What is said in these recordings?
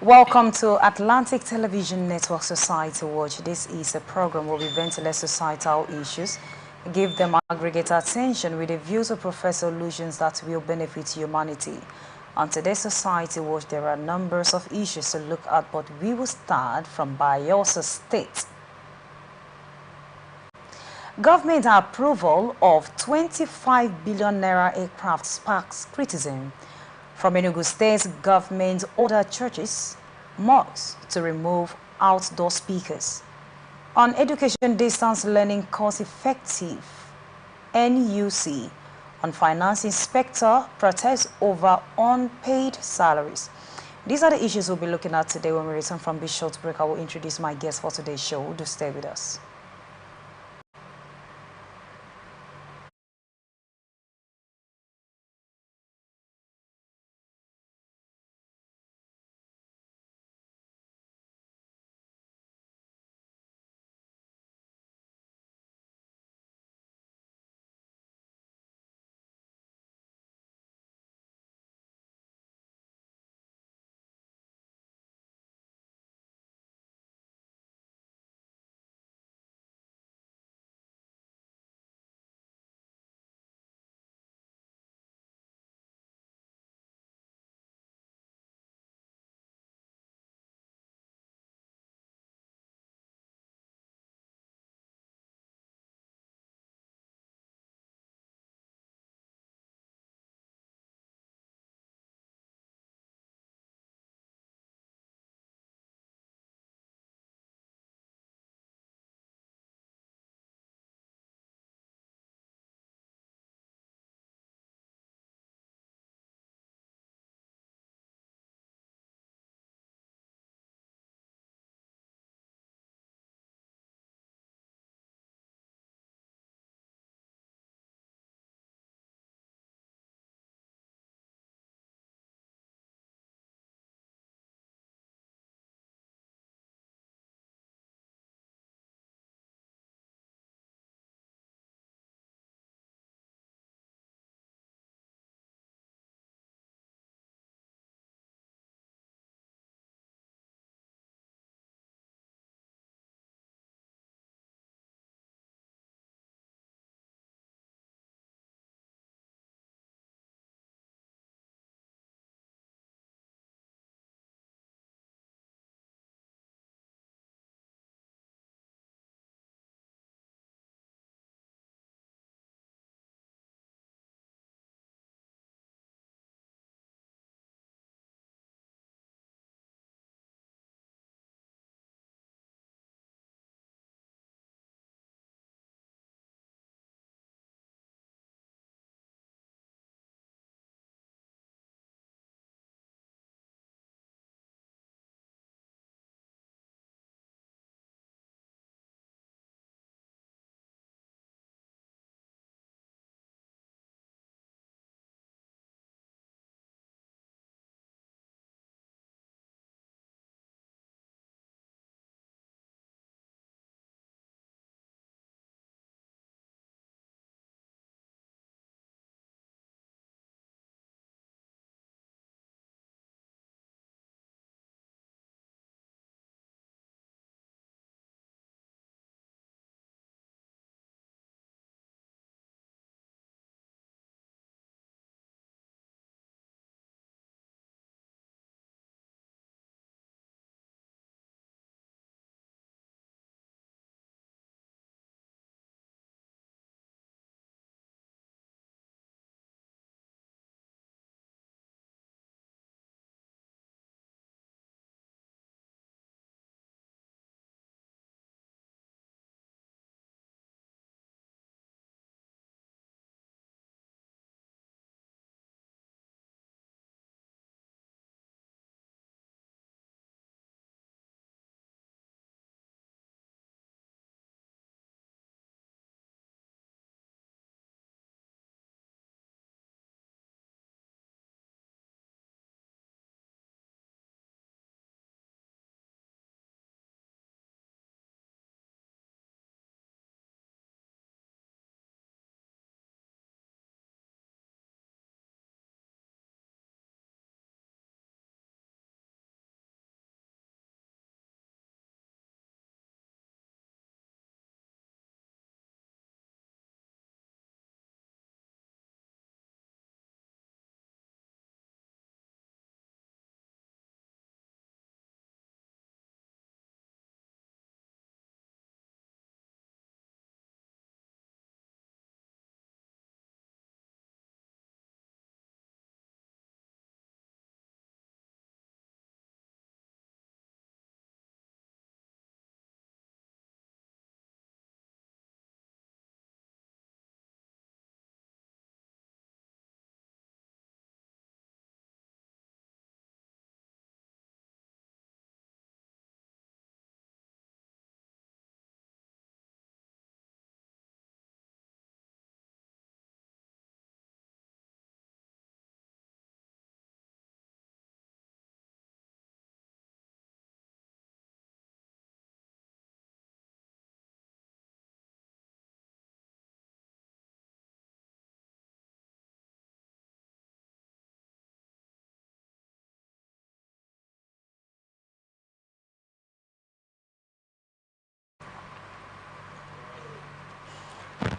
Welcome to Atlantic Television Network Society Watch. This is a program where we ventilate societal issues, give them aggregate attention with a view to profess solutions that will benefit humanity. On today's Society Watch, there are numbers of issues to look at, but we will start from Bayelsa State. Government approval of 25 billion naira aircraft sparks criticism. From Enugu State, government ordered churches, mosques to remove outdoor speakers. On education distance learning cost effective, NUC. On finance inspector protests over unpaid salaries. These are the issues we'll be looking at today. When we return from this short break, I will introduce my guest for today's show. Do stay with us.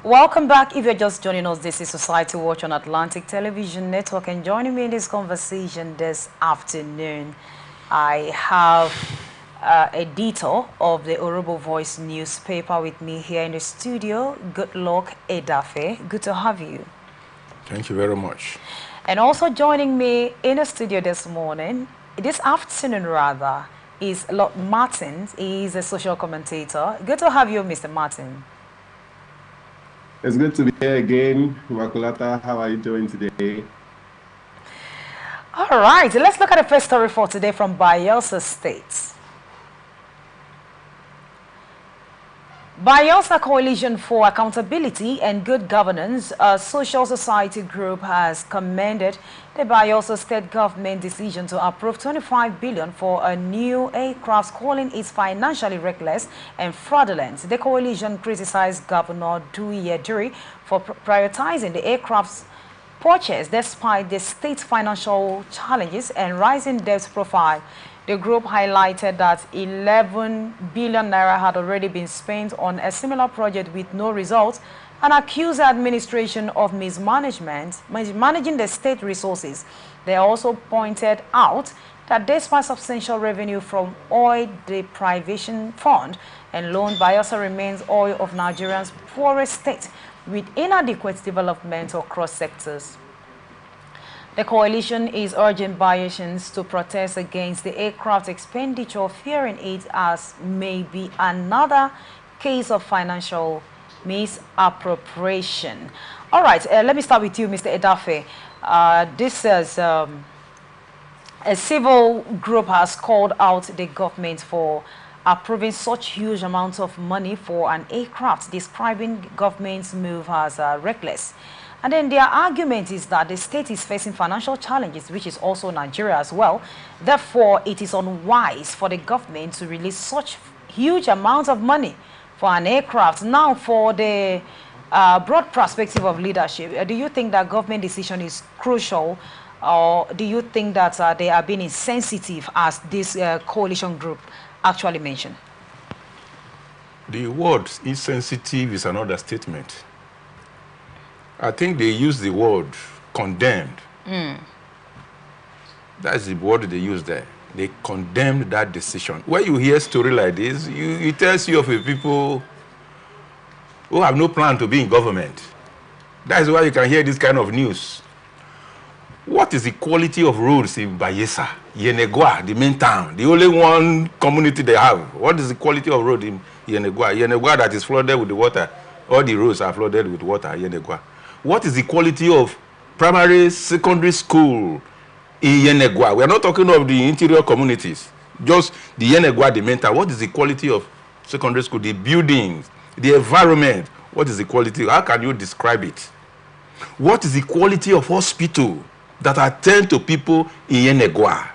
Welcome back. If you're just joining us, this is Society Watch on Atlantic Television Network, and joining me in this conversation this afternoon, I have editor of the Orobo Voice newspaper with me here in the studio, Good luck, Edafe. Good to have you. Thank you very much. And also joining me in the studio this afternoon rather, is Lord Martins. He is a social commentator. Good to have you, Mr. Martin. It's good to be here again. Makulata, how are you doing today? All right, let's look at the first story for today from Bayelsa State. Bayelsa Coalition for Accountability and Good Governance, a social society group, has commended the Bayelsa State government decision to approve 25 billion for a new aircraft, calling it financially reckless and fraudulent. The coalition criticized Governor Duye Duri for prioritizing the aircraft's purchase despite the state's financial challenges and rising debt profile. The group highlighted that 11 billion naira had already been spent on a similar project with no results, and accused the administration of mismanaging the state resources. They also pointed out that despite substantial revenue from oil deprivation fund and loan, Bayelsa remains oil of Nigeria's poorest state with inadequate development across sectors. The coalition is urging Bayesians to protest against the aircraft expenditure, fearing it as may be another case of financial misappropriation. All right, let me start with you, Mr. Edafe. This is a civil group has called out the government for approving such huge amounts of money for an aircraft, describing government's move as reckless. And then their argument is that the state is facing financial challenges, which is also Nigeria as well. Therefore, it is unwise for the government to release such huge amounts of money for an aircraft. Now, for the broad perspective of leadership, do you think that government decision is crucial, or do you think that they are being insensitive, as this coalition group actually mentioned? The word insensitive is another statement. I think they use the word condemned. That's the word they use there. They condemned that decision. When you hear a story like this, it tells you of a people who have no plan to be in government. That is why you can hear this kind of news. What is the quality of roads in Bayelsa, Yenegua, the main town, the only one community they have? What is the quality of road in Yenegua? Yenegua that is flooded with the water. All the roads are flooded with water, Yenegua. What is the quality of primary, secondary school in Yenegua? We are not talking of the interior communities, just the Yenegua, the main town. What is the quality of secondary school, the buildings, the environment? What is the quality? How can you describe it? What is the quality of hospital that attend to people in Yenegua?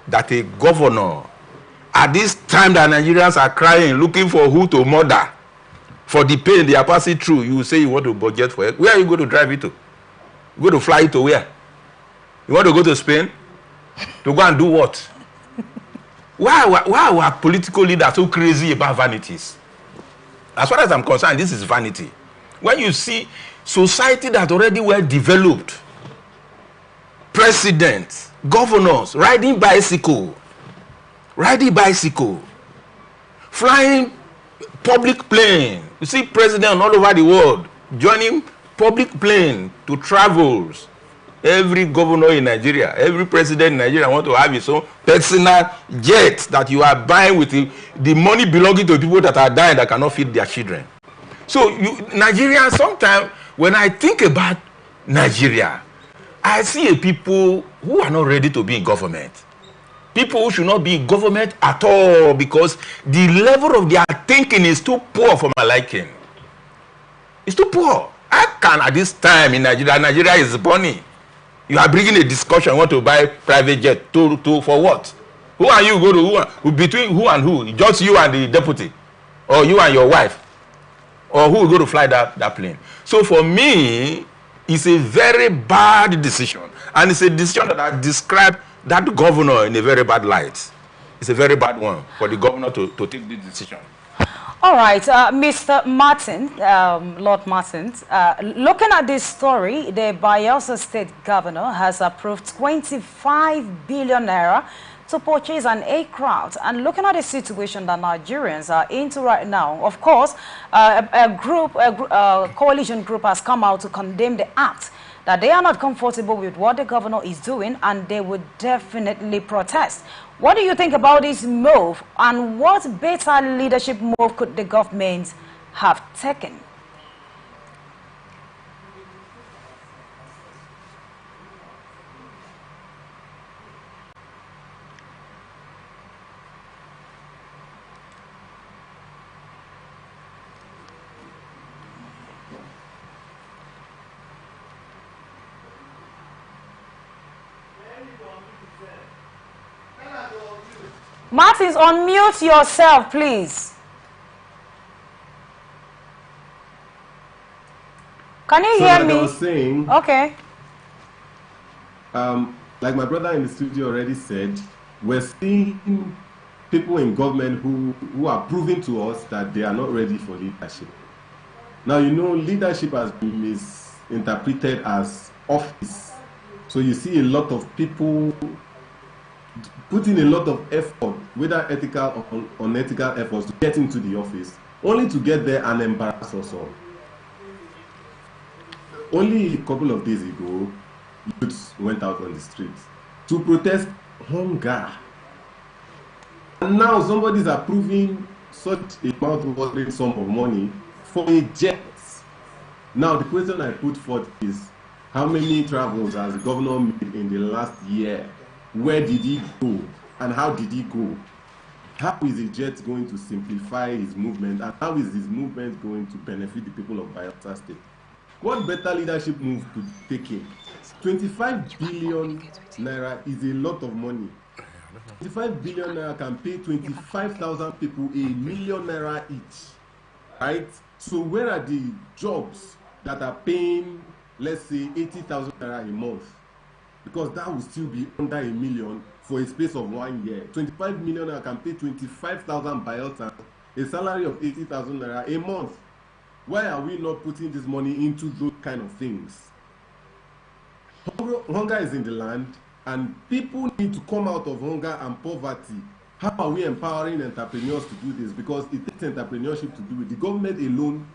That a governor, at this time that Nigerians are crying, looking for who to murder, for the pain they are passing through, you say you want to budget for it. Where are you going to drive it to? You going to fly it to where? You want to go to Spain? To go and do what? Why are our political leaders so crazy about vanities? As far as I'm concerned, this is vanity. When you see society that already well developed, presidents, governors, riding bicycle, flying public plane. You see presidents all over the world joining public plane to travels. Every governor in Nigeria, every president in Nigeria want to have his own personal jet that you are buying with the money belonging to people that are dying that cannot feed their children. So Nigerians, sometimes when I think about Nigeria, I see a people who are not ready to be in government. People who should not be in government at all, because the level of their thinking is too poor for my liking. It's too poor. How can at this time in Nigeria is burning? You are bringing a discussion, want to buy private jet for what? Who are you going to, between who and who? Just you and the deputy? Or you and your wife? Or who will go to fly that plane? So for me, it's a very bad decision. And it's a decision that I describe that governor in a very bad light. It's a very bad one for the governor to take this decision. All right, Mr. Martin, Lord Martins, looking at this story, the Bayelsa State Governor has approved 25 billion naira to purchase an aircraft. And looking at the situation that Nigerians are into right now, of course, a coalition group has come out to condemn the act, that they are not comfortable with what the governor is doing and they would definitely protest. What do you think about this move, and what better leadership move could the government have taken? Martins, unmute yourself, please. Can you hear me? Like I was saying, okay. Like my brother in the studio already said, we're seeing people in government who are proving to us that they are not ready for leadership. Now, you know, leadership has been misinterpreted as office. So you see a lot of people putting a lot of effort, whether ethical or unethical efforts, to get into the office, only to get there and embarrass us all. Only a couple of days ago, youths went out on the streets to protest hunger. And now somebody is approving such a mouth-watering sum of money for a jet. Now the question I put forth is, how many travels has the governor made in the last year? Where did he go and how did he go? How is the jet going to simplify his movement, and how is his movement going to benefit the people of Bayelsa State? What better leadership move could take in? 25 billion naira is a lot of money. 25 billion naira can pay 25,000 people ₦1 million each, right? So where are the jobs that are paying, let's say, 80,000 naira a month? Because that will still be under $1 million for a space of 1 year. 25 million naira can pay 25,000 Bayelsa, a salary of 80,000 naira a month. Why are we not putting this money into those kind of things? Hunger is in the land, and people need to come out of hunger and poverty. How are we empowering entrepreneurs to do this? Because it takes entrepreneurship to do it. The government alone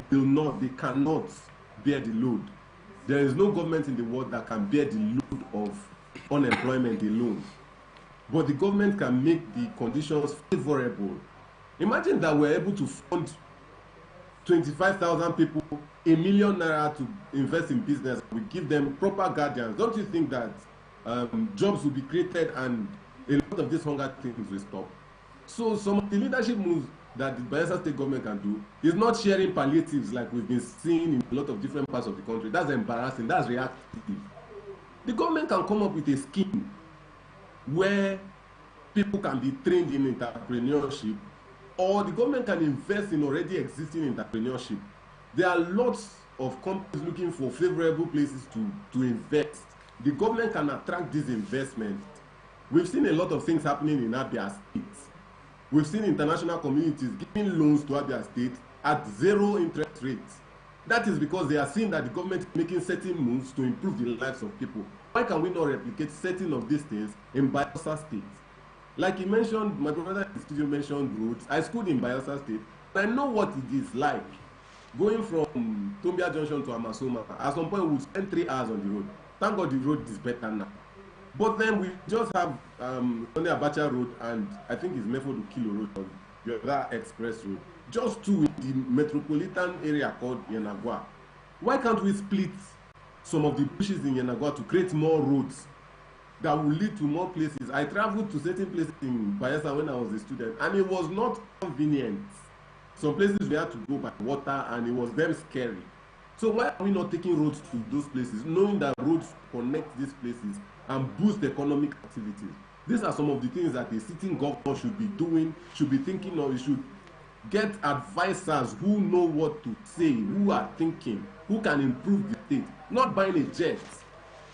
will not, they cannot bear the load. There is no government in the world that can bear the load of unemployment alone. But the government can make the conditions favorable. Imagine that we're able to fund 25,000 people ₦1 million to invest in business. We give them proper guardians. Don't you think that jobs will be created and a lot of these hunger things will stop? So some of the leadership moves that the Bayelsa State government can do is not sharing palliatives like we've been seeing in a lot of different parts of the country. That's embarrassing. That's reactive. The government can come up with a scheme where people can be trained in entrepreneurship, or the government can invest in already existing entrepreneurship. There are lots of companies looking for favorable places to invest. The government can attract these investments. We've seen a lot of things happening in Abia State. We've seen international communities giving loans to Abia State at 0 interest rates. That is because they are seeing that the government is making certain moves to improve the lives of people. Why can we not replicate certain of these things in Bayelsa State? Like he mentioned, my brother in the studio mentioned roads. I schooled in Bayelsa State. I know what it is like going from Tombia Junction to Amasoma. At some point, we would spend 3 hours on the road. Thank God the road is better now. But then we just have Sunday Abacha Road, and I think it's Mefodu Kilo Road, or the other express road. Just two in the metropolitan area called Yenagua. Why can't we split some of the bushes in Yenagua to create more roads that will lead to more places? I traveled to certain places in Bayelsa when I was a student, and it was not convenient. Some places we had to go by water, and it was very scary. So why are we not taking roads to those places, knowing that roads connect these places and boost economic activities? These are some of the things that a sitting governor should be doing, should be thinking of. You should get advisors who know what to say, who are thinking, who can improve the state, not buying a jet.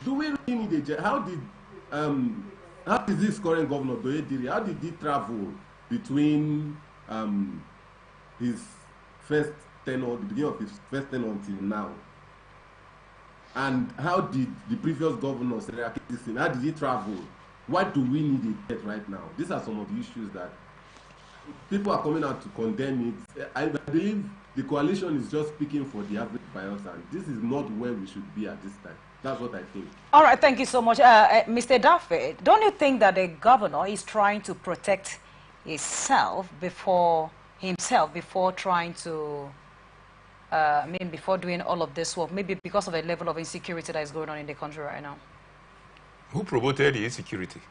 Do we really need a jet? How did this current governor, Doye Diri, how did he travel between his first tenure, the beginning of his first tenure until now? And how did the previous governor eradicate this thing? How did he travel? Why do we need a jet right now? These are some of the issues that people are coming out to condemn it. I believe the coalition is just speaking for the average Bayelsan. This is not where we should be at this time. That's what I think. All right, thank you so much. Mr. Daffy, don't you think that the governor is trying to protect himself before trying to, before doing all of this work, maybe because of the level of insecurity that is going on in the country right now? Who promoted the insecurity?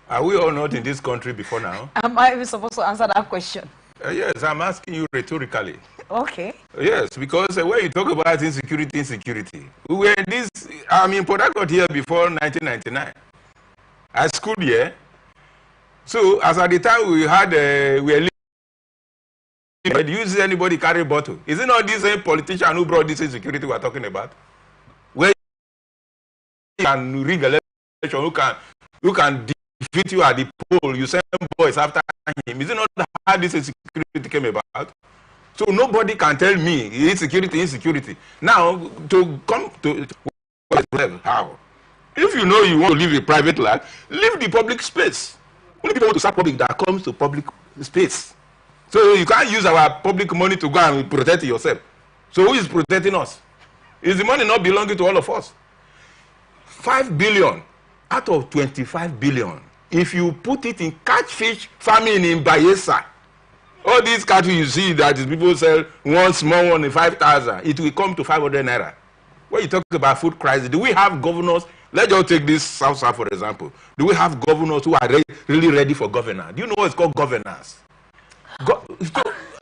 Are we all not in this country before now? Am I even supposed to answer that question? Yes, I'm asking you rhetorically. Okay. Yes, because when you talk about insecurity, we were in this, Port Harcourt here before 1999. I schooled here. So, as at the time we were living, do you see anybody carry bottle? Is it not this same politician who brought this insecurity we're talking about? Where you can rig election, who can defeat you at the poll, you send boys after him. Is it not how this insecurity came about? So nobody can tell me insecurity. Now, to come to how? If you know you want to live a private life, live the public space. Only people want to serve public that comes to public space. So you can't use our public money to go and protect yourself. So who is protecting us? Is the money not belonging to all of us? 5 billion out of 25 billion. If you put it in catfish farming in Bayelsa, all these catfish you see that is people sell one small one in 5,000, it will come to 500 naira. When you talk about food crisis, do we have governors? Let's just take this South, for example. Do we have governors who are really ready for governance? Do you know what's called governance?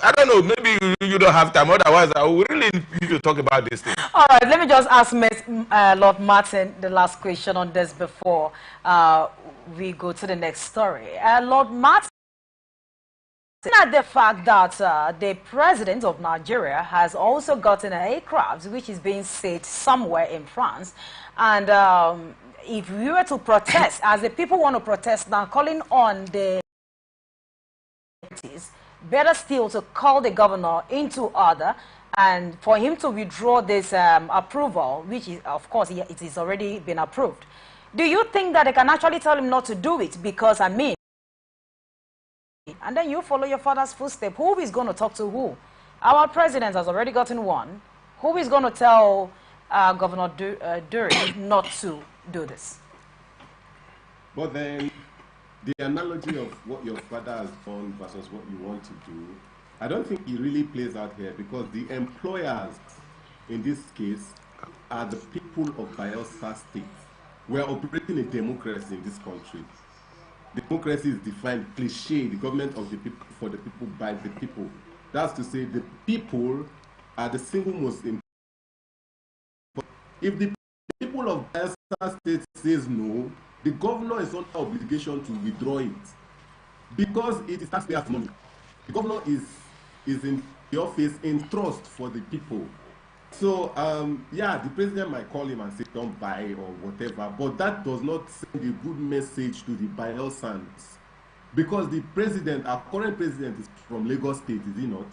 I don't know, maybe you don't have time, otherwise I will really need to talk about this thing. All right, let me just ask Lord Martin the last question on this before we go to the next story. Lord Martin, at the fact that the president of Nigeria has also gotten an aircraft which is being set somewhere in France, and if we were to protest, as the people want to protest now, calling on the better still to call the governor into order and for him to withdraw this approval, which is, of course, it has already been approved. Do you think that they can actually tell him not to do it? Because, and then you follow your father's footsteps. Who is going to talk to who? Our president has already gotten one. Who is going to tell Governor Dury not to do this? But then, the analogy of what your father has done versus what you want to do, I don't think it really plays out here, because the employers in this case are the people of Bayelsa State. We are operating a democracy in this country. Democracy is defined cliche, the government of the people, for the people, by the people. That's to say, the people are the single most important. If the people of Bayelsa State says no, the governor is under obligation to withdraw it, because it is taxpayers' money. The governor is in the office in trust for the people. So, yeah, the president might call him and say, don't buy or whatever, but that does not send a good message to the Bayelsans. Because the president, our current president, is from Lagos State, is he not?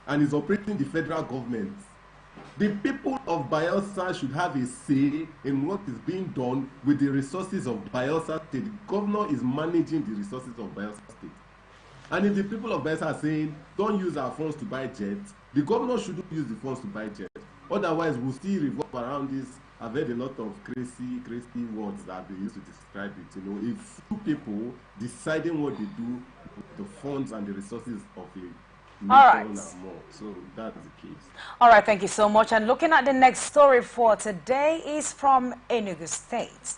And is operating the federal government. The people of Bayelsa should have a say in what is being done with the resources of Bayelsa State. The governor is managing the resources of Bayelsa State. And if the people of Bayelsa are saying, don't use our funds to buy jets, the governor shouldn't use the funds to buy jets. Otherwise, we'll still revolve around this. I've heard a lot of crazy words that they used to describe it. You know, if two people deciding what they do with the funds and the resources of a all right. More. So that's the case. All right, thank you so much. And looking at the next story for today is from Enugu State.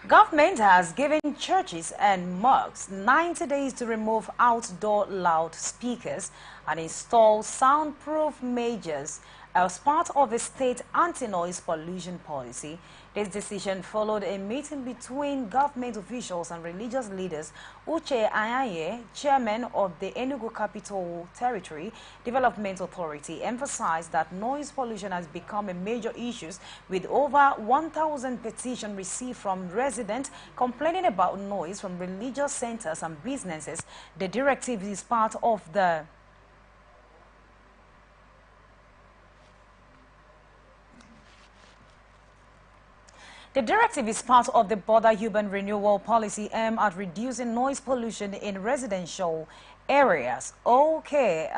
Government has given churches and mosques 90 days to remove outdoor loudspeakers and install soundproof measures as part of a state anti-noise pollution policy. This decision followed a meeting between government officials and religious leaders. Uche Ayaye, chairman of the Enugu Capital Territory Development Authority, emphasized that noise pollution has become a major issue, with over 1,000 petitions received from residents complaining about noise from religious centers and businesses. The directive is part of the The directive is part of the border urban renewal policy aimed at reducing noise pollution in residential areas. Okay,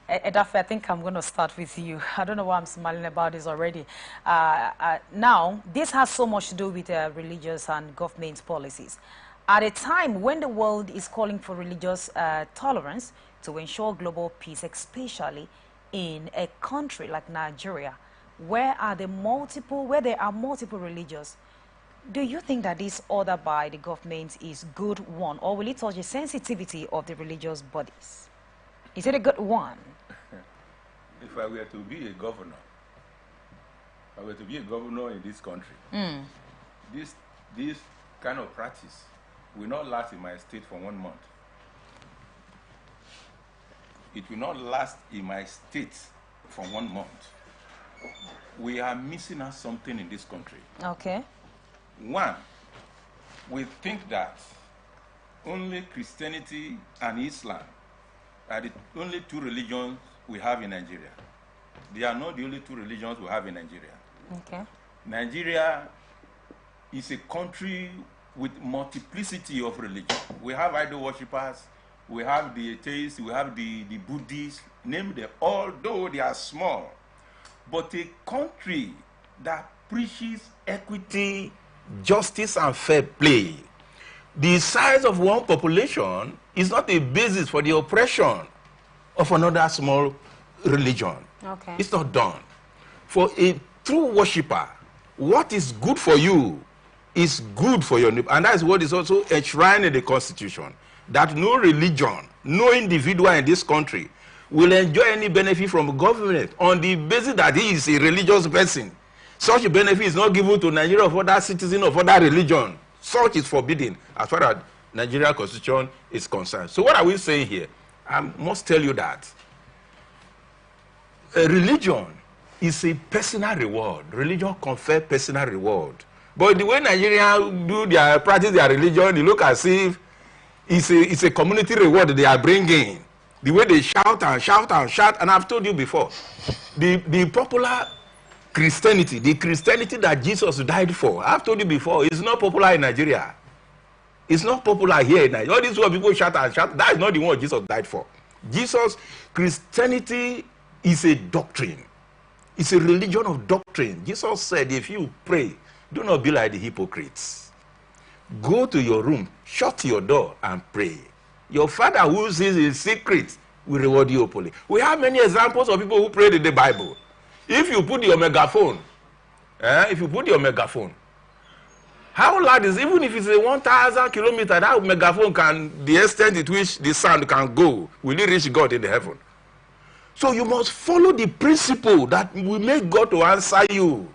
Edafe, I think I'm going to start with you. I don't know why I'm smiling about this already. Now, this has so much to do with religious and government policies. At a time when the world is calling for religious tolerance to ensure global peace, especially in a country like Nigeria, where there are multiple religions, do you think that this order by the government is good one, or will it touch the sensitivity of the religious bodies? Is it a good one? If I were to be a governor, in this country, this kind of practice will not last in my state for 1 month. It will not last in my state for 1 month. We are missing out something in this country. Okay. One, we think that only Christianity and Islam are the only two religions we have in Nigeria. They are not the only two religions we have in Nigeria. Okay. Nigeria is a country with multiplicity of religions. We have idol worshippers, we have the atheists, we have the Buddhists, name them, although they are small. But a country that preaches equity, justice, and fair play, the size of one population is not a basis for the oppression of another small religion. Okay. It's not done. For a true worshipper, what is good for you is good for your neighbor. And that's what is also enshrined in the Constitution, that no religion, no individual in this country will enjoy any benefit from government on the basis that he is a religious person. Such a benefit is not given to Nigeria or other citizens of other religion. Such is forbidden as far as Nigeria Constitution is concerned. So what are we saying here? I must tell you that a religion is a personal reward. Religion confers personal reward. But the way Nigerians practice their religion, they look as if it's a community reward they are bringing. The way they shout and shout and shout, and I've told you before, the popular Christianity, the Christianity that Jesus died for, I've told you before, is not popular in Nigeria. It's not popular here in Nigeria. All these people shout and shout, that is not the one Jesus died for. Christianity is a doctrine. It's a religion of doctrine. Jesus said, if you pray, do not be like the hypocrites. Go to your room, shut your door, and pray. Your Father who sees in secret will reward you openly. We have many examples of people who prayed in the Bible. If you put your megaphone, how loud is, even if it's a 1,000 kilometer, that megaphone can, the extent at which the sound can go, will it reach God in the heaven? So you must follow the principle that will make God to answer you.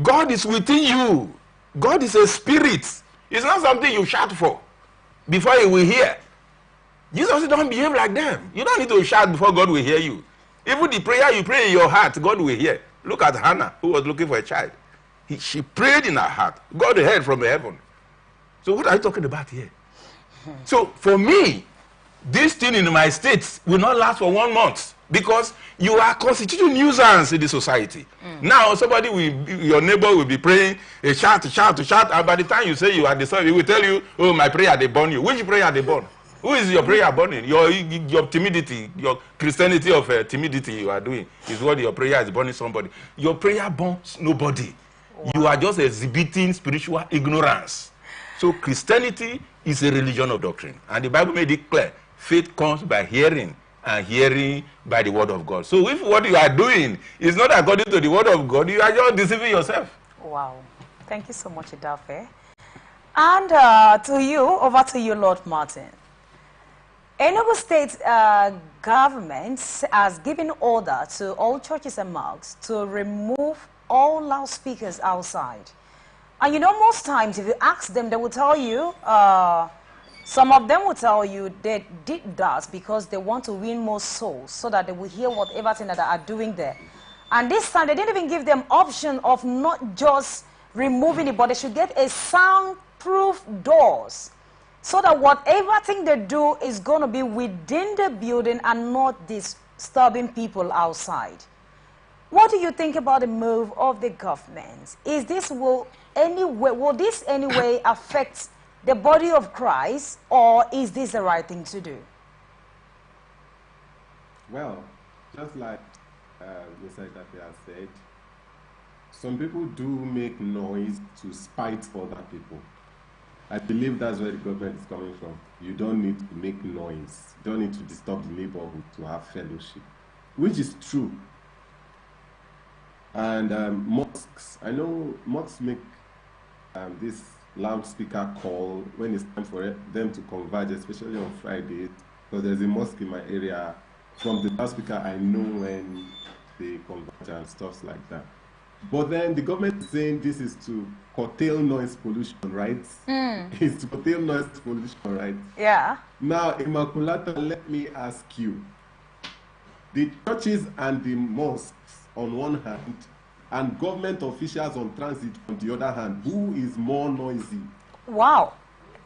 God is within you. God is a spirit. It's not something you shout for before he will hear. Jesus said, don't behave like them. You don't need to shout before God will hear you. Even the prayer you pray in your heart, God will hear. Look at Hannah, who was looking for a child. She prayed in her heart. God heard from heaven. So what are you talking about here? So for me, this thing in my state will not last for 1 month, because you are constituting nuisance in the society. Now your neighbor will be praying, a shout, and by the time you say you are disturbed, he will tell you, oh, my prayer they burn you. Which prayer they burn? Who is your prayer burning? Your timidity, your Christianity of timidity you are doing is what your prayer is burning somebody. Your prayer burns nobody. Wow. You are just exhibiting spiritual ignorance. So Christianity is a religion of doctrine. And the Bible made it clear. Faith comes by hearing, and hearing by the word of God. So if what you are doing is not according to the word of God, you are just deceiving yourself. Wow. Thank you so much, Edafe. And over to you, Lord Martin. Enugu State government has given order to all churches and mosques to remove all loudspeakers outside. And you know, most times if you ask them, they will tell you, some of them will tell you they did that because they want to win more souls so that they will hear whatever thing that they are doing there. And this time they didn't even give them option of not just removing it, but they should get a soundproof doors, so that whatever thing they do is going to be within the building and not disturbing people outside. What do you think about the move of the government? Is this will this anyway affect the body of Christ, or is this the right thing to do? Well, just like Mr. Itape has said, some people do make noise to spite other people. I believe that's where the government is coming from. You don't need to make noise. You don't need to disturb the neighborhood to have fellowship, which is true. And mosques, I know mosques make this loudspeaker call when it's time for them to converge, especially on Fridays, because there's a mosque in my area. From the loudspeaker, I know when they converge and stuff like that. But then the government is saying this is to curtail noise pollution, right? It's to curtail noise pollution, right? Yeah. Now, Immaculata, let me ask you. The churches and the mosques on one hand, and government officials on transit on the other hand, who is more noisy? Wow.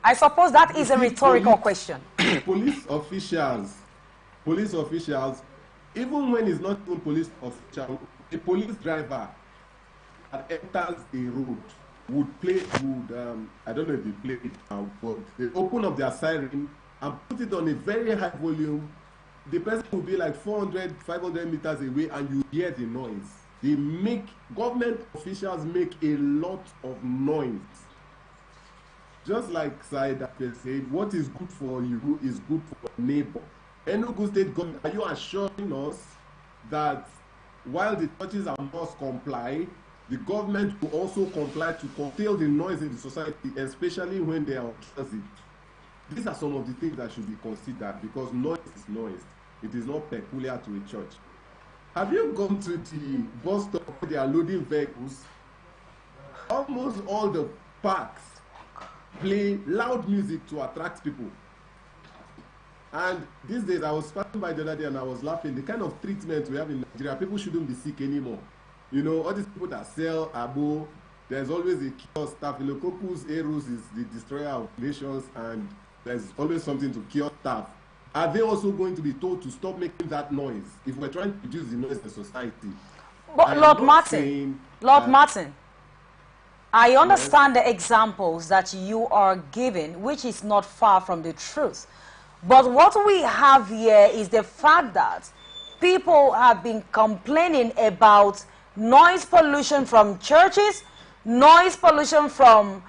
I suppose that is a rhetorical question. Police officials, even when it's not even police official, a police driver that enters a road would I don't know if they play it now, but they open up their siren and put it on a very high volume. The person will be like 400, 500 meters away and you hear the noise. Government officials make a lot of noise. Just like Saida said, what is good for you is good for your neighbor. Enugu State government, are you assuring us that while the churches and mosques comply, the government will also comply to curtail the noise in the society, especially when they are on transit? These are some of the things that should be considered, because noise is noise. It is not peculiar to a church. Have you gone to the bus stop where they are loading vehicles? Almost all the parks play loud music to attract people. And these days, I was passing by the other day and I was laughing. The kind of treatment we have in Nigeria, people shouldn't be sick anymore. You know, all these people that sell abo, there's always a cure. Staphylococcus aureus is the destroyer of nations, and there's always something to cure staph. Are they also going to be told to stop making that noise if we're trying to reduce the noise in society? But Lord Martin, I understand the examples that you are giving, which is not far from the truth. But what we have here is the fact that people have been complaining about noise pollution from churches, noise pollution from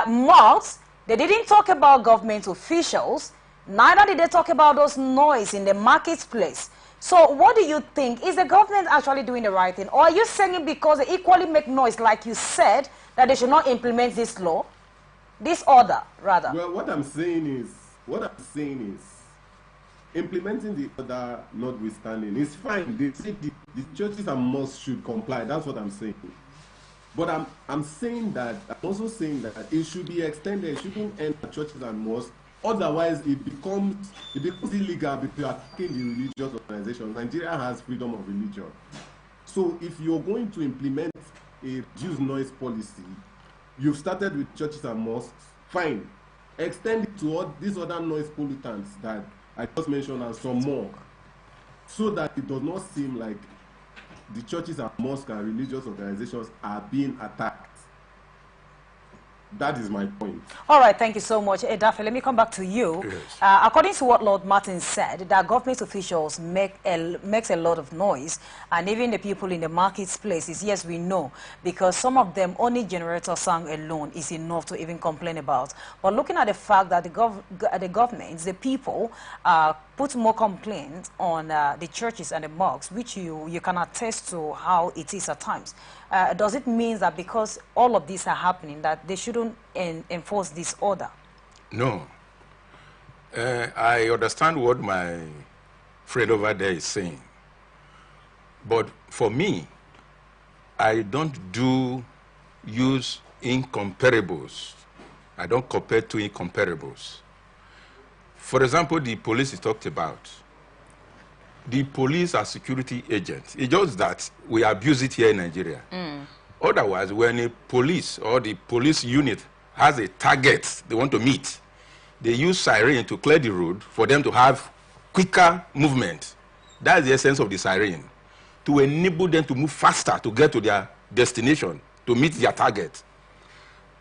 mosques. They didn't talk about government officials. Neither did they talk about those noise in the marketplace. So what do you think? Is the government actually doing the right thing? Or are you saying because they equally make noise, like you said, that they should not implement this law? This order, rather. Well, what I'm saying is, implementing the order notwithstanding, it's fine. They say the churches and mosques should comply. That's what I'm saying. But I'm also saying that it should be extended. It shouldn't end at churches and mosques. Otherwise, it becomes illegal because you are attacking the religious organization. Nigeria has freedom of religion. So if you're going to implement a reduced noise policy, you've started with churches and mosques, fine. Extend it to all these other noise pollutants that I just mentioned and some more, so that it does not seem like the churches and mosques and religious organizations are being attacked. That is my point. All right, thank you so much. Edafe, let me come back to you. Yes. According to what Lord Martin said, that government officials makes a lot of noise, and even the people in the marketplaces, yes, we know, because some of them, only generator sound alone is enough to even complain about. But looking at the fact that the governments, the people, put more complaints on the churches and the mosques, which you can attest to how it is at times. Does it mean that because all of these are happening, that they shouldn't enforce this order? No. I understand what my friend over there is saying. But for me, I don't use incomparables. I don't compare two incomparables. For example, the police is talked about. The police are security agents. It's just that we abuse it here in Nigeria. Otherwise, when a police or the police unit has a target they want to meet, they use siren to clear the road for them to have quicker movement. That's the essence of the siren. to enable them to move faster to get to their destination, to meet their target.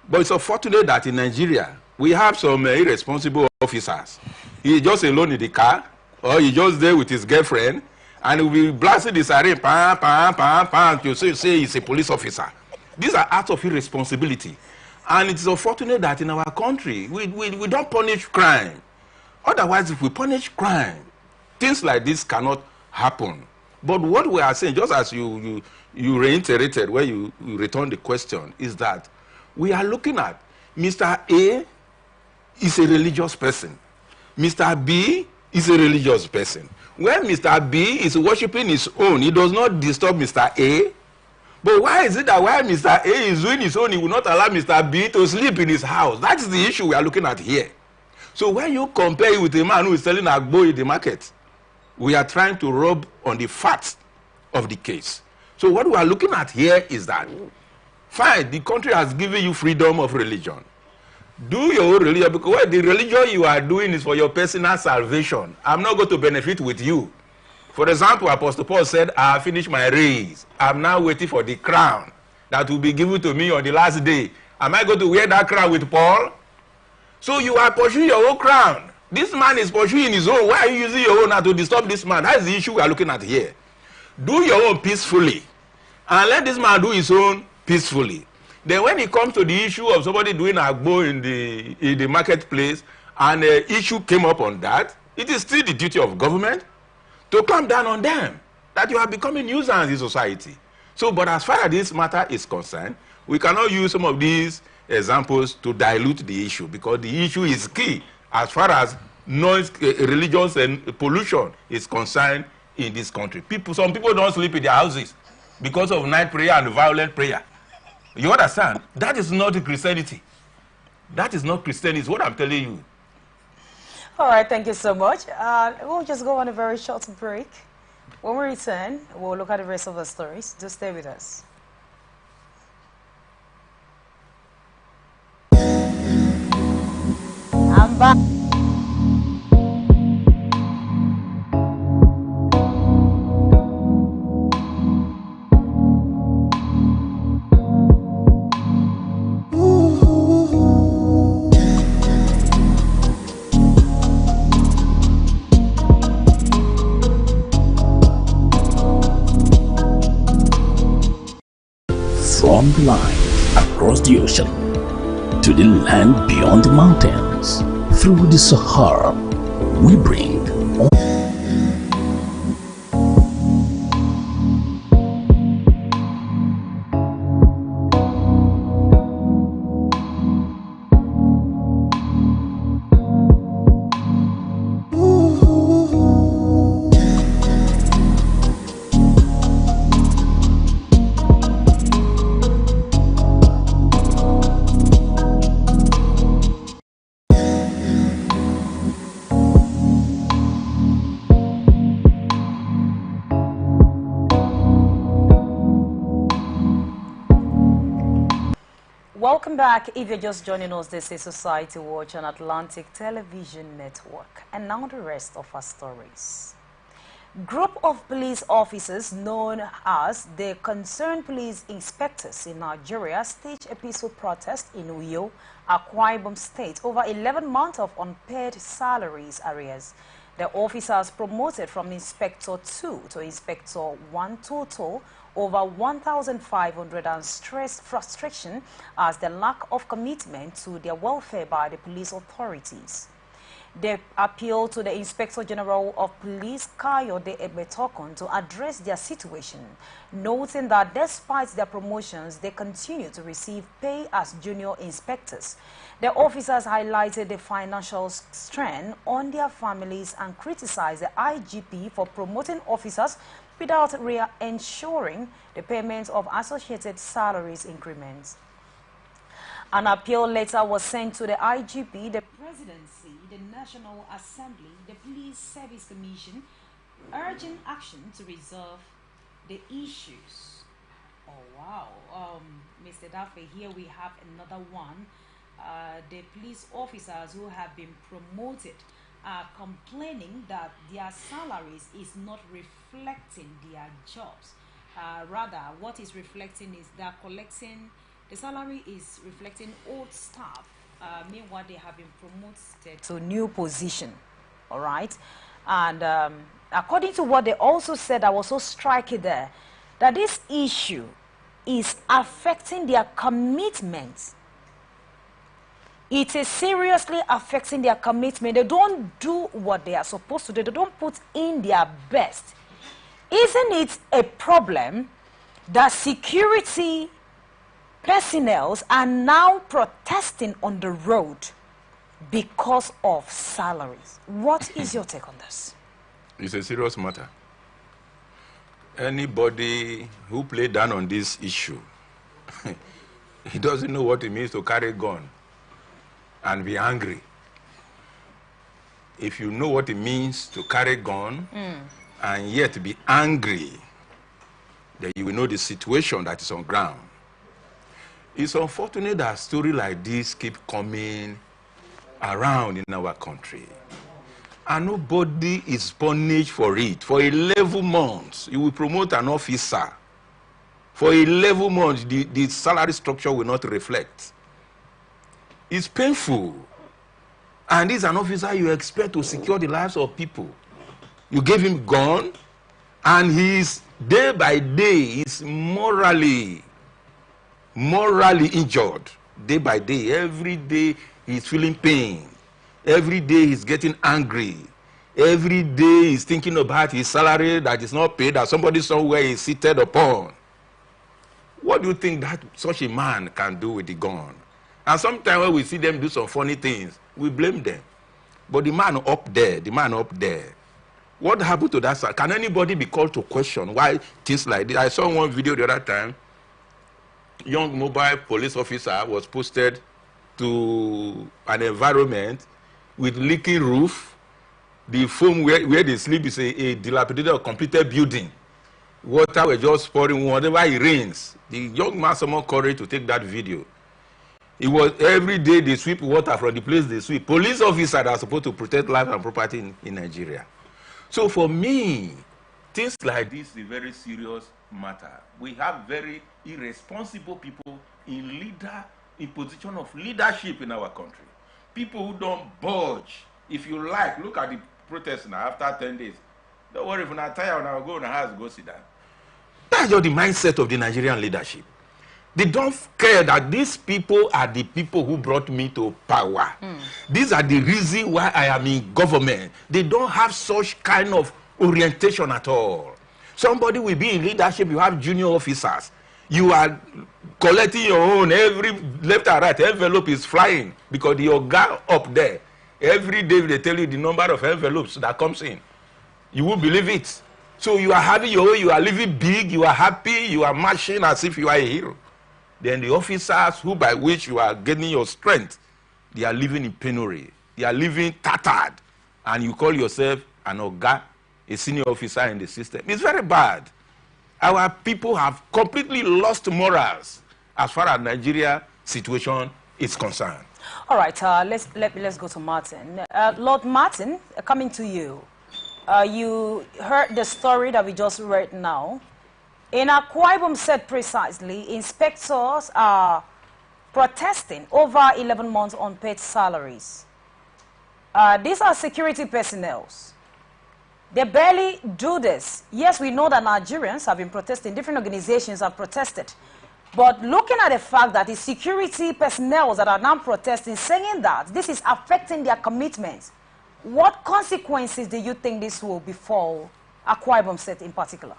But it's unfortunate that in Nigeria, we have some irresponsible officers. He's just alone in the car, or he's just there with his girlfriend, and he'll be blasting the siren, pam, pam, pam, pam, to say he's a police officer. These are acts of irresponsibility. And it's unfortunate that in our country, we don't punish crime. Otherwise, if we punish crime, things like this cannot happen. But what we are saying, just as you reiterated when you returned the question, is that we are looking at Mr. A is a religious person. Mr. B is a religious person. When Mr. B is worshiping his own, he does not disturb Mr. A. But why is it that while Mr. A is doing his own, he will not allow Mr. B to sleep in his house? That is the issue we are looking at here. So when you compare it with a man who is selling agbo in the market, we are trying to rub on the facts of the case. So what we are looking at here is that, fine, the country has given you freedom of religion. Do your own religion, because the religion you are doing is for your personal salvation. I'm not going to benefit with you. For example, Apostle Paul said, I have finished my race. I'm now waiting for the crown that will be given to me on the last day. Am I going to wear that crown with Paul? So you are pursuing your own crown. This man is pursuing his own. Why are you using your own now to disturb this man? That's the issue we are looking at here. Do your own peacefully, and let this man do his own peacefully. Then when it comes to the issue of somebody doing agbo in the marketplace, and an issue came up on that, it is still the duty of government to clamp down on them, that you are becoming nuisance in society. So, but as far as this matter is concerned, we cannot use some of these examples to dilute the issue, because the issue is key as far as noise, religious and pollution is concerned in this country. Some people don't sleep in their houses because of night prayer and violent prayer. You understand? That is not Christianity. That is not Christianity, is what I'm telling you. All right, thank you so much. We'll just go on a very short break. When we return, we'll look at the rest of the stories. Just stay with us. I'm back. From the line across the ocean to the land beyond the mountains, through the Sahara, we bring Welcome back. If you're just joining us, this is Society Watch on Atlantic Television Network. And now the rest of our stories. Group of police officers known as the Concerned Police Inspectors in Nigeria staged a peaceful protest in Uyo, Akwa Ibom State over 11 months of unpaid salaries arrears. The officers promoted from Inspector 2 to Inspector 1 total over 1,500 and stressed frustration as the lack of commitment to their welfare by the police authorities. They appealed to the Inspector General of Police, Kayode Egbetokun, to address their situation, noting that despite their promotions, they continue to receive pay as junior inspectors. The officers highlighted the financial strain on their families and criticized the IGP for promoting officers without ensuring the payment of associated salaries increments. An appeal letter was sent to the IGP, the Presidency, the National Assembly, the Police Service Commission, urging action to resolve the issues. Oh, wow. Mr. Dafe, here we have another one. The police officers who have been promoted are complaining that their salaries is not reflecting their jobs. Rather, what is reflecting is they're collecting, the salary is reflecting old staff. Meanwhile, they have been promoted to new position. All right. And according to what they also said, I was so striking there, that this issue is affecting their commitment. It is seriously affecting their commitment. They don't do what they are supposed to do. They don't put in their best. Isn't it a problem that security personnel are now protesting on the road because of salaries? What is your take on this? It's a serious matter. Anybody who played down on this issue, he doesn't know what it means to carry a gun and be angry. If you know what it means to carry a gun and yet be angry, then you will know the situation that is on ground. It's unfortunate that stories like this keep coming around in our country. And nobody is punished for it. For 11 months, you will promote an officer. For 11 months, the salary structure will not reflect. It's painful. And this is an officer you expect to secure the lives of people. You gave him gun, and he's day by day is morally injured. Day by day, every day he's feeling pain. Every day he's getting angry. Every day he's thinking about his salary that is not paid, that somebody somewhere is seated upon. What do you think that such a man can do with the gun? And sometimes when we see them do some funny things, we blame them. But the man up there, what happened to that? Can anybody be called to question why things like this? I saw one video the other time. Young mobile police officer was posted to an environment with leaky roof. The foam where they sleep is a dilapidated or completed building. Water was just pouring whenever it rains. The young man summoned courage to take that video. It was every day they sweep water from the place they sweep. Police officers that are supposed to protect life and property in Nigeria. So for me, things like this is a very serious matter. We have very irresponsible people in position of leadership in our country. People who don't budge. If you like, look at the protest now after 10 days. Don't worry, if you're not tired, I'll go in the house, go sit down. That's just the mindset of the Nigerian leadership. They don't care that these people are the people who brought me to power. These are the reason why I am in government. They don't have such kind of orientation at all. Somebody will be in leadership, you have junior officers. You are collecting your own, every left and right envelope is flying because your guy up there, every day they tell you the number of envelopes that comes in. You won't believe it. So you are having your own, you are living big, you are happy, you are marching as if you are a hero. Then the officers who by which you are getting your strength, they are living in penury. They are living tattered. And you call yourself an oga, a senior officer in the system. It's very bad. Our people have completely lost morals as far as Nigeria situation is concerned. All right, let's go to Martin. Lord Martin, coming to you. You heard the story that we just read now. In Akwa Ibom said precisely, inspectors are protesting over 11 months unpaid salaries. These are security personnel. They barely do this. Yes, we know that Nigerians have been protesting. Different organizations have protested. But looking at the fact that the security personnel that are now protesting, saying that this is affecting their commitments, what consequences do you think this will befall Akwa Ibom State in particular?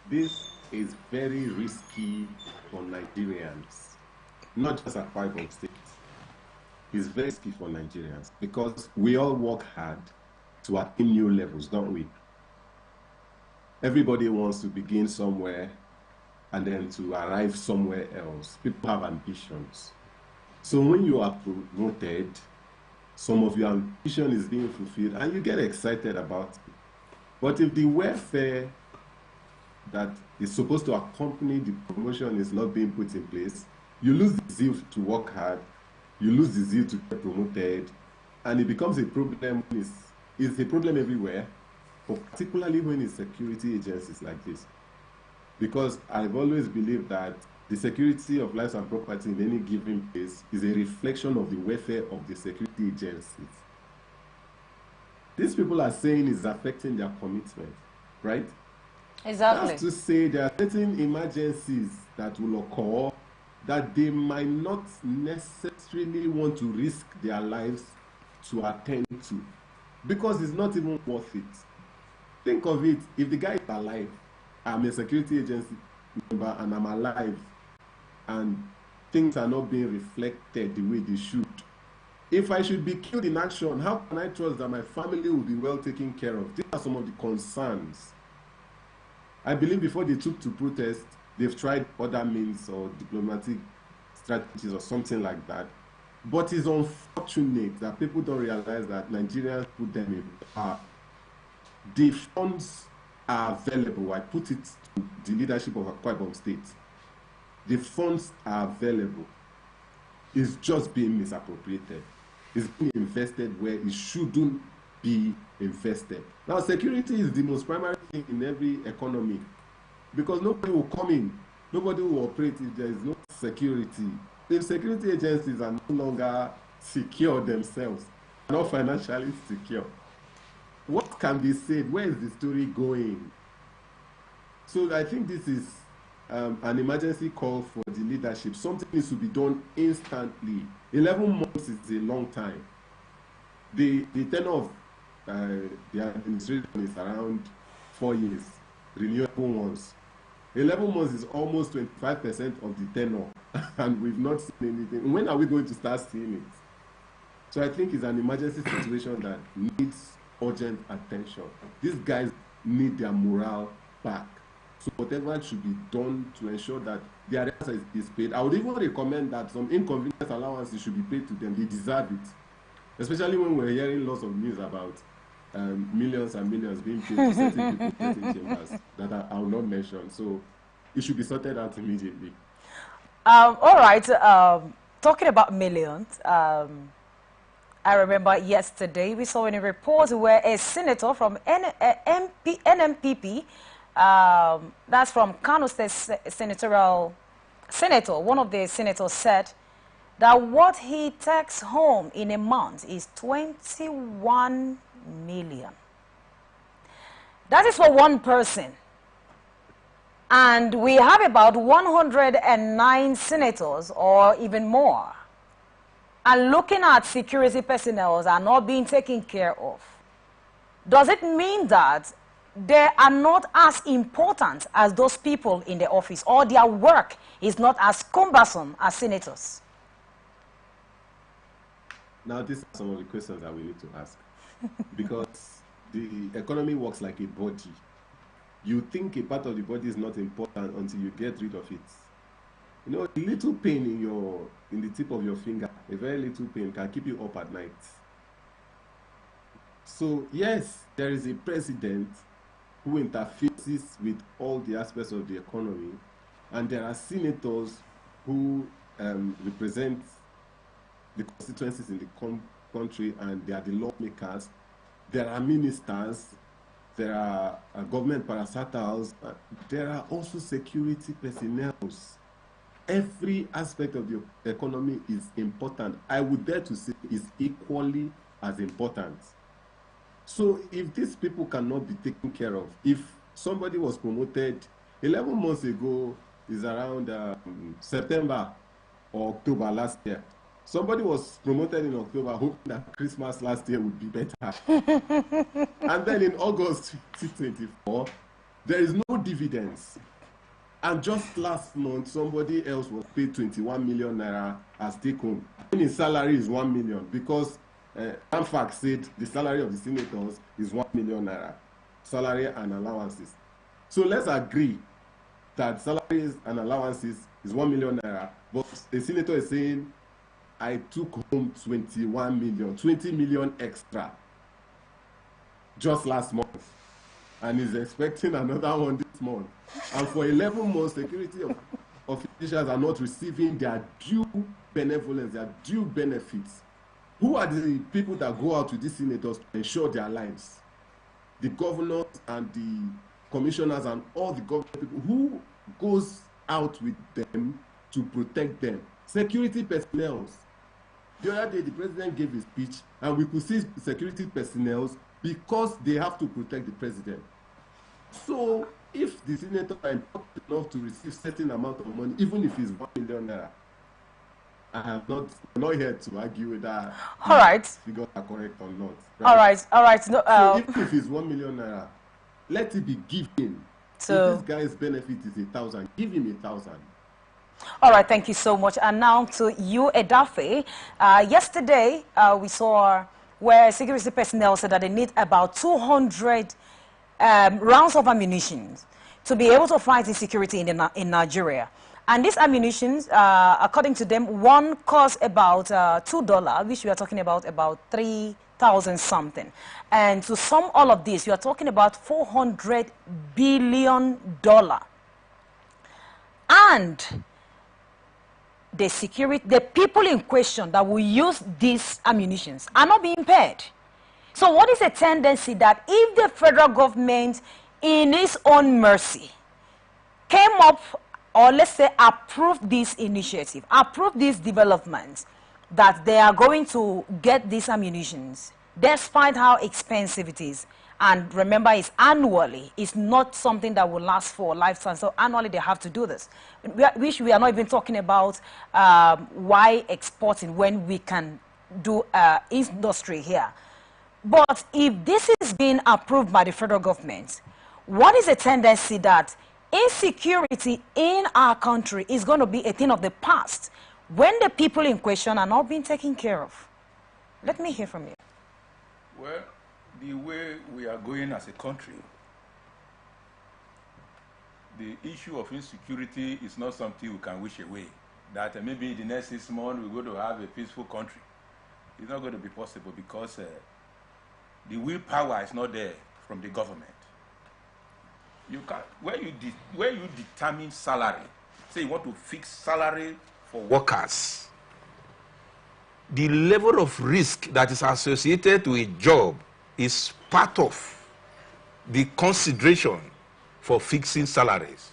This is very risky for Nigerians, not just Akwa Ibom State. It's very risky for Nigerians because we all work hard to attain new levels, don't we? Everybody wants to begin somewhere and then to arrive somewhere else. People have ambitions. So when you are promoted, some of your ambition is being fulfilled and you get excited about it. But if the welfare that is supposed to accompany the promotion is not being put in place, you lose the zeal to work hard, you lose the zeal to get promoted, And it becomes a problem when it's a problem everywhere, but particularly when it's security agencies like this. Because I've always believed that the security of lives and property in any given place is a reflection of the welfare of the security agencies. These people are saying it's affecting their commitment, right? Exactly. That's to say there are certain emergencies that will occur that they might not necessarily want to risk their lives to attend to, because it's not even worth it. Think of it, if the guy is alive, I'm a security agency member and I'm alive, and things are not being reflected the way they should. If I should be killed in action, how can I trust that my family will be well taken care of? These are some of the concerns. I believe before they took to protest, they've tried other means or diplomatic strategies or something like that. But it's unfortunate that people don't realize that Nigerians put them in power. The funds are available. I put it to the leadership of Akwa Ibom State. The funds are available. It's just being misappropriated. It's being invested where it shouldn't be invested. Now, security is the most primary thing in every economy, because nobody will come in, nobody will operate if there is no security. If security agencies are no longer secure themselves, not financially secure, what can be said? Where is the story going? So I think this is an emergency call for the leadership. Something needs to be done instantly. 11 months is a long time. The tenure of the administration is around 4 years, renewable ones. 11 months is almost 25% of the tenure, and we've not seen anything. When are we going to start seeing it? So I think it's an emergency situation that needs urgent attention. These guys need their morale back. So whatever should be done to ensure that their arrears is paid. I would even recommend that some inconvenience allowances should be paid to them. They deserve it. Especially when we're hearing lots of news about millions and millions being paid to certain people in chambers that I will not mention. So it should be sorted out immediately. All right. Talking about millions, I remember yesterday we saw in a report where a senator from NMPP, that's from Kano State Senator, one of the senators said that what he takes home in a month is 21 million. That is for one person. And we have about 109 senators or even more. And looking at security personnel are not being taken care of. Does it mean that they are not as important as those people in the office, or their work is not as cumbersome as senators? Now, these are some of the questions that we need to ask. Because the economy works like a body. You think a part of the body is not important until you get rid of it. You know, a little pain in the tip of your finger, a very little pain can keep you up at night. So, yes, there is a president who interfaces with all the aspects of the economy, and there are senators who represent the constituencies in the country, and they are the lawmakers. There are ministers, there are government parastatals, there are also security personnel. Every aspect of the economy is important. I would dare to say is equally as important. So if these people cannot be taken care of, if somebody was promoted 11 months ago, is around September or October last year, somebody was promoted in October hoping that Christmas last year would be better. And then in August 2024, there is no dividends. And just last month, somebody else was paid 21 million naira as take home. And his salary is 1 million because AMFAC said the salary of the senators is 1 million naira, salary and allowances. So let's agree that salaries and allowances is 1 million naira, but the senator is saying, I took home 21 million, 20 million extra just last month, and is expecting another one this month. And for 11 months, security officials are not receiving their due benevolence, their due benefits. Who are the people that go out with these senators to ensure their lives? The governors and the commissioners and all the government people. Who goes out with them to protect them? Security personnel. The other day, the president gave a speech, and we could see security personnel because they have to protect the president. So, if the senator are important enough to receive certain amount of money, even if it's 1 million naira, I have not here to argue whether all right. figures are correct or not. Right? All right. No, so even if it's 1 million naira, let it be given. So if this guy's benefit is 1,000, give him 1,000. All right, thank you so much. And now to you, Edafe. Yesterday, we saw where security personnel said that they need about 200 rounds of ammunition to be able to fight insecurity in Nigeria. And these ammunition, according to them, one costs about $2, which we are talking about 3,000 something. And to sum all of this, you are talking about $400 billion. And the people in question that will use these ammunitions are not being paid. So what is a tendency that if the federal government, in its own mercy, came up, or let's say approved this initiative, approved these developments, that they are going to get these ammunitions, despite how expensive it is, and remember, it's annually. It's not something that will last for a lifetime. So annually, they have to do this. Which we are not even talking about why exporting when we can do industry here. But if this is being approved by the federal government, what is a tendency that insecurity in our country is going to be a thing of the past when the people in question are not being taken care of? Let me hear from you. Well, the way we are going as a country, the issue of insecurity is not something we can wish away. That maybe in the next 6 months we're going to have a peaceful country. It's not going to be possible because the willpower is not there from the government. You can, when you determine salary, say you want to fix salary for workers, the level of risk that is associated to a job is part of the consideration for fixing salaries.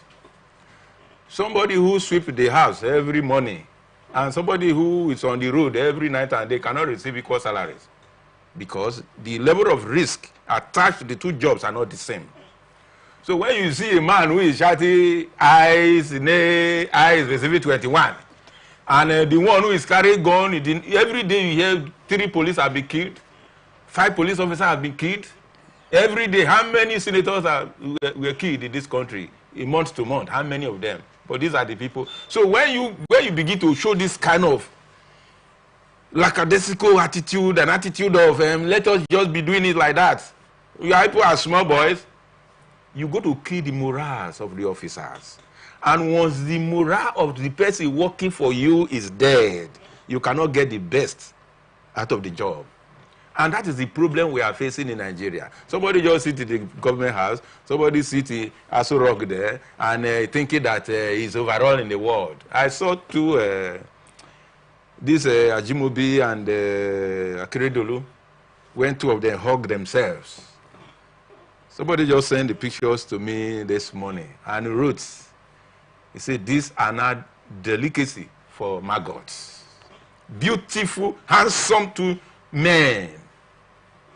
Somebody who sweeps the house every morning and somebody who is on the road every night and they cannot receive equal salaries because the level of risk attached to the two jobs are not the same. So when you see a man who is shouting eyes receiving 21 and the one who is carrying gun, every day you hear 3 police have been killed, 5 police officers have been killed. Every day, how many senators were killed in this country, month to month? How many of them? But these are the people. So when you begin to show this kind of lackadaisical attitude, an attitude of let us just be doing it like that. You people are small boys. You go to kill the morals of the officers. And once the morale of the person working for you is dead, you cannot get the best out of the job. And that is the problem we are facing in Nigeria. Somebody just sit in the government house, somebody sit in Aso Rock there, and thinking that he's overall in the world. I saw this Ajimobi and Akeredolu, when 2 of them hugged themselves. Somebody just sent the pictures to me this morning and wrote, he said, these are not delicacy for maggots. Beautiful, handsome 2 men.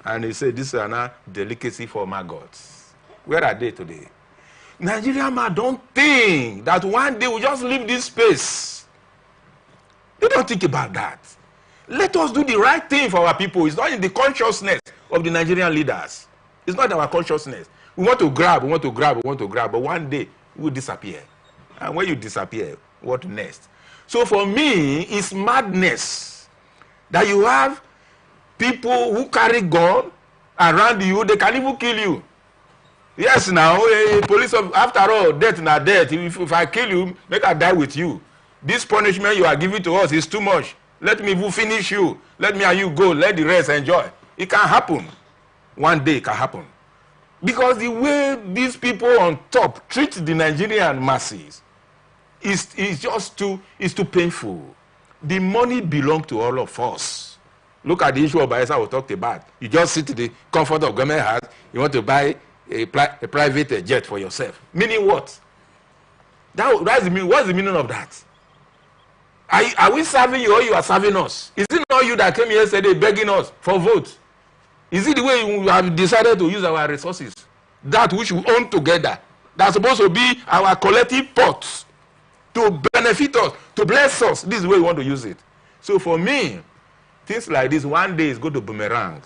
And he said, this is not delicacy for maggots. Where are they today? Nigerian man don't think that one day we'll just leave this space. They don't think about that. Let us do the right thing for our people. It's not in the consciousness of the Nigerian leaders. It's not our consciousness. We want to grab, but one day we'll disappear. And when you disappear, what next? So for me, it's madness that you have people who carry gun around you, they can even kill you. Yes, now, police, after all, death na death. If I kill you, make I die with you. This punishment you are giving to us is too much. Let me finish you. Let me and you go. Let the rest enjoy. It can happen. One day it can happen. Because the way these people on top treat the Nigerian masses is just too painful. The money belongs to all of us. Look at the issue of Bayelsa we talked about. You just sit in the comfort of government house, you want to buy a private jet for yourself. Meaning what? That's the meaning. What's the meaning of that? Are we serving you or you are serving us? Is it not you that came yesterday begging us for votes? Is it the way we have decided to use our resources? That which we own together. That's supposed to be our collective pot to benefit us, to bless us. This is the way we want to use it. So for me, things like this one day is going to boomerang.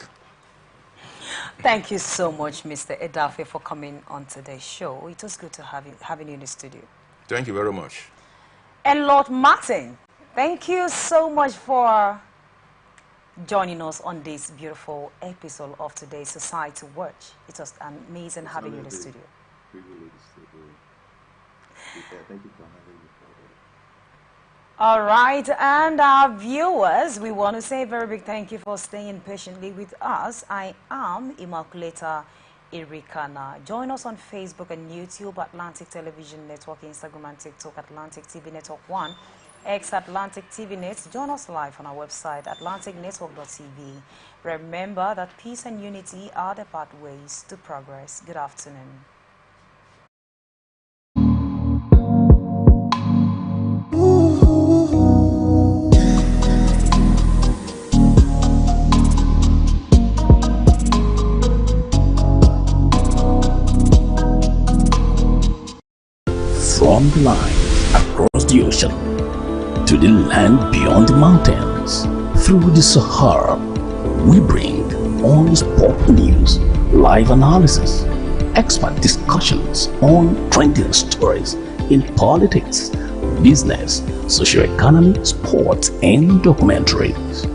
Thank you so much, Mr. Edafe, for coming on today's show. It was good to having you in the studio. Thank you very much. And Lord Martin, thank you so much for joining us on this beautiful episode of today's Society Watch. It was amazing having you in the studio. Thank you for having me. All right, and our viewers, we want to say a very big thank you for staying patiently with us. I am Immaculata Irikana. Join us on Facebook and YouTube, Atlantic Television Network, Instagram and TikTok, Atlantic TV Network 1, X Atlantic TV Net. Join us live on our website, atlanticnetwork.tv. Remember that peace and unity are the pathways to progress. Good afternoon. From the line across the ocean to the land beyond the mountains, through the Sahara, we bring on-spot news, live analysis, expert discussions on trending stories in politics, business, socio-economy, sports, and documentaries.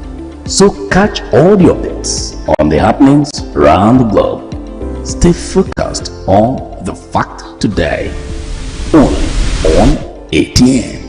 So catch all the updates on the happenings around the globe. Stay focused on the fact today. Only on ATN.